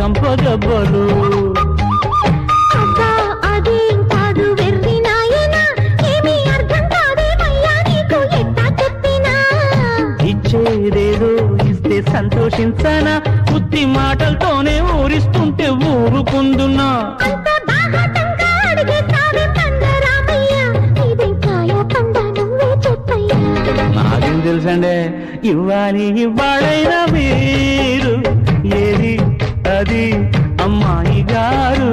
చంపదెబ్బలు. ఇచ్చేదేదో ఇస్తే సంతోషించనా, బుద్ధి మాటలతోనే ఊరిస్తుంటే ఊరుకుందున్నా. నాకేం తెలుసండే ఇవ్వాలి ఇవ్వాలైనా మీరు, ఏది అది అమ్మాయి గారు.